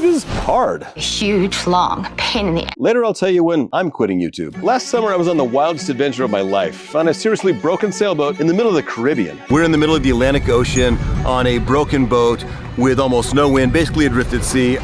is hard. A huge, long pain in the ass. Later I'll tell you when I'm quitting YouTube. Last summer I was on the wildest adventure of my life, on a seriously broken sailboat in the middle of the Caribbean. We're in the middle of the Atlantic Ocean on a broken boat with almost no wind, basically adrift at sea.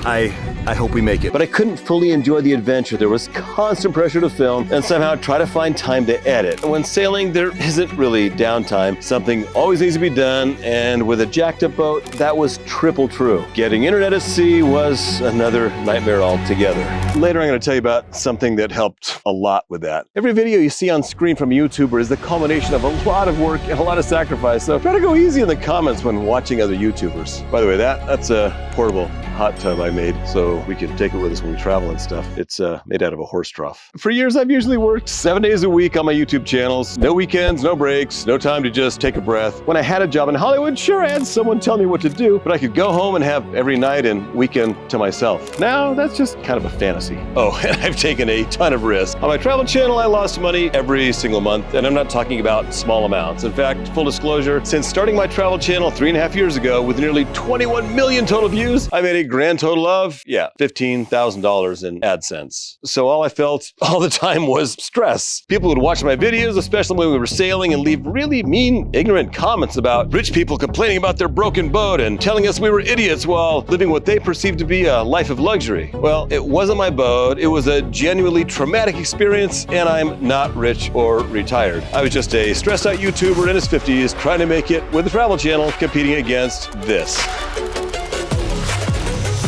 I hope we make it. But I couldn't fully enjoy the adventure. There was constant pressure to film and somehow try to find time to edit. And when sailing, there isn't really downtime. Something always needs to be done, and with a jacked up boat, that was triple true. Getting internet at sea was another nightmare altogether. Later I'm going to tell you about something that helped a lot with that. Every video you see on screen from a YouTuber is the culmination of a lot of work and a lot of sacrifice, so try to go easy in the comments when watching other YouTubers. By the way, that's a portable hot tub I made so we can take it with us when we travel and stuff. It's made out of a horse trough. For years, I've usually worked 7 days a week on my YouTube channels. No weekends, no breaks, no time to just take a breath. When I had a job in Hollywood, sure, I had someone tell me what to do, but I could go home and have every night and weekend to myself. Now, that's just kind of a fantasy. Oh, and I've taken a ton of risks. On my travel channel, I lost money every single month, and I'm not talking about small amounts. In fact, full disclosure, since starting my travel channel 3.5 years ago with nearly 21 million total views, I made a grand total of, $15,000 in AdSense. So all I felt all the time was stress. People would watch my videos, especially when we were sailing, and leave really mean, ignorant comments about rich people complaining about their broken boat and telling us we were idiots while living what they perceived to be a life of luxury. Well, it wasn't my boat. It was a genuinely traumatic experience, and I'm not rich or retired. I was just a stressed out YouTuber in his 50s trying to make it with a travel channel competing against this.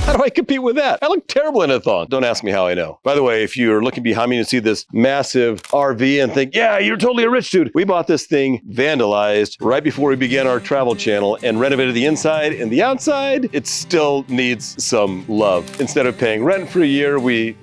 How do I compete with that? I look terrible in a thong. Don't ask me how I know. By the way, if you're looking behind me and see this massive RV and think, yeah, you're totally a rich dude. We bought this thing vandalized right before we began our travel channel and renovated the inside and the outside. It still needs some love. Instead of paying rent for a year, we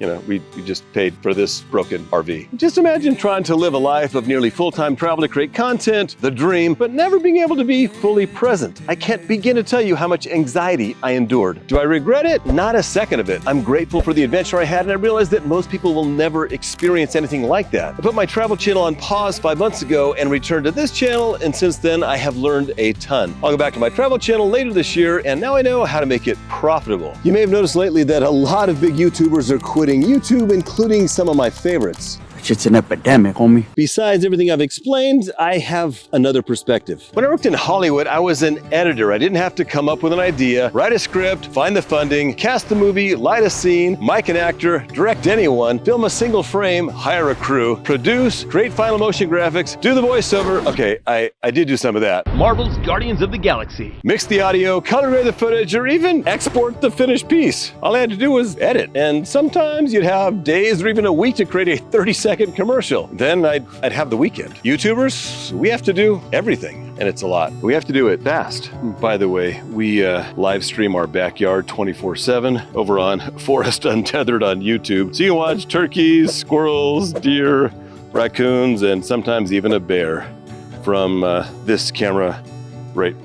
just paid for this broken RV. Just imagine trying to live a life of nearly full-time travel to create content, the dream, but never being able to be fully present. I can't begin to tell you how much anxiety I endured. Do I regret it? Not a second of it. I'm grateful for the adventure I had, and I realized that most people will never experience anything like that. I put my travel channel on pause 5 months ago and returned to this channel, and since then I have learned a ton. I'll go back to my travel channel later this year, and now I know how to make it profitable. You may have noticed lately that a lot of big YouTubers are quitting YouTube, including some of my favorites. It's an epidemic, homie. Besides everything I've explained, I have another perspective. When I worked in Hollywood, I was an editor. I didn't have to come up with an idea, write a script, find the funding, cast the movie, light a scene, mic an actor, direct anyone, film a single frame, hire a crew, produce, create final motion graphics, do the voiceover. Okay, I did do some of that. Marvel's Guardians of the Galaxy. Mix the audio, color grade the footage, or even export the finished piece. All I had to do was edit. And sometimes you'd have days or even a week to create a 30-second commercial. Then I'd have the weekend. YouTubers, we have to do everything, and it's a lot. We have to do it fast. By the way, we live stream our backyard 24/7 over on Forest Untethered on YouTube. So you can watch turkeys, squirrels, deer, raccoons, and sometimes even a bear from this camera right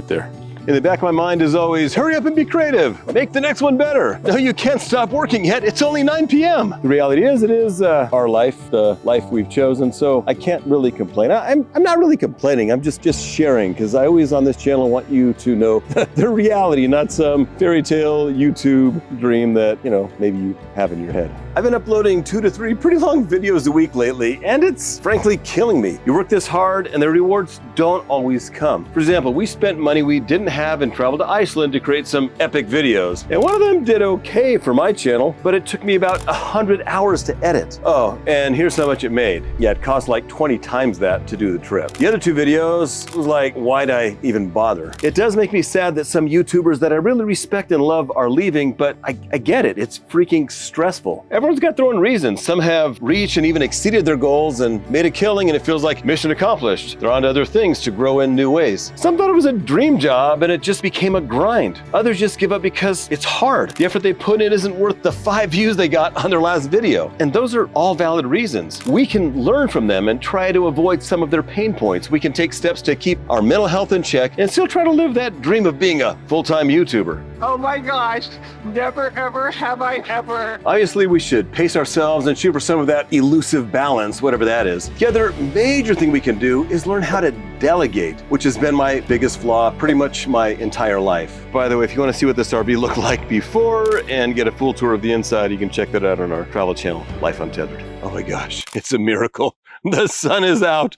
there. In the back of my mind is always, hurry up and be creative. Make the next one better. No, you can't stop working yet. It's only 9 p.m. The reality is, it is our life, the life we've chosen, so I can't really complain. I'm not really complaining. I'm just sharing, because I always on this channel want you to know the reality, not some fairy tale YouTube dream that, maybe you have in your head. I've been uploading 2 to 3 pretty long videos a week lately, and it's frankly killing me. You work this hard, and the rewards don't always come. For example, we spent money we didn't have and traveled to Iceland to create some epic videos. And one of them did okay for my channel, but it took me about 100 hours to edit. Oh, and here's how much it made. Yeah, it cost like 20 times that to do the trip. The other 2 videos was like, why'd I even bother? It does make me sad that some YouTubers that I really respect and love are leaving, but I get it. It's freaking stressful. Everyone's got their own reasons. Some have reached and even exceeded their goals and made a killing, and it feels like mission accomplished. They're on to other things to grow in new ways. Some thought it was a dream job, and it just became a grind. Others just give up because it's hard. The effort they put in isn't worth the 5 views they got on their last video. And those are all valid reasons. We can learn from them and try to avoid some of their pain points. We can take steps to keep our mental health in check and still try to live that dream of being a full-time YouTuber. Oh my gosh, never ever have I ever. Obviously, we should pace ourselves and shoot for some of that elusive balance, whatever that is. The other major thing we can do is learn how to delegate, which has been my biggest flaw pretty much my entire life. By the way, if you want to see what this RV looked like before and get a full tour of the inside, you can check that out on our travel channel, Life Untethered. Oh my gosh, it's a miracle. The sun is out.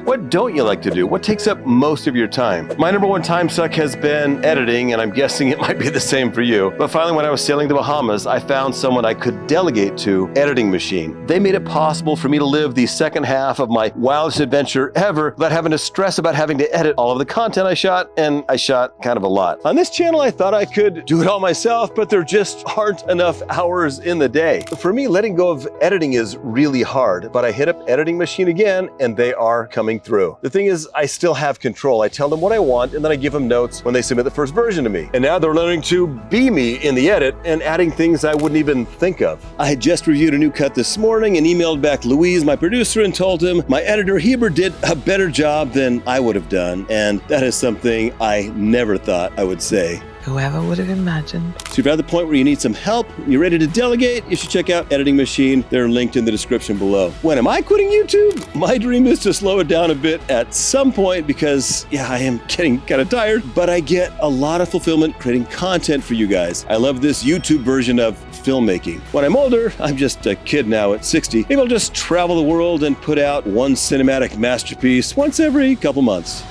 What don't you like to do? What takes up most of your time? My number one time suck has been editing, and I'm guessing it might be the same for you. But finally, when I was sailing the Bahamas, I found someone I could delegate to editing machine. They made it possible for me to live the second half of my wildest adventure ever without having to stress about having to edit all of the content I shot, and I shot kind of a lot. On this channel, I thought I could do it all myself, but there just aren't enough hours in the day. For me, letting go of editing is really hard, but I hit up editing machine again, and they are coming through. The thing is, I still have control. I tell them what I want, and then I give them notes when they submit the first version to me. And now they're learning to be me in the edit and adding things I wouldn't even think of. I had just reviewed a new cut this morning and emailed back Louise, my producer, and told him my editor Heber did a better job than I would have done. And that is something I never thought I would say. Whoever would have imagined. So if you're at the point where you need some help, you're ready to delegate, you should check out Editing Machine. They're linked in the description below. When am I quitting YouTube? My dream is to slow it down a bit at some point because, yeah, I am getting kind of tired, but I get a lot of fulfillment creating content for you guys. I love this YouTube version of filmmaking. When I'm older, I'm just a kid now at 60. Maybe I'll just travel the world and put out one cinematic masterpiece once every couple months.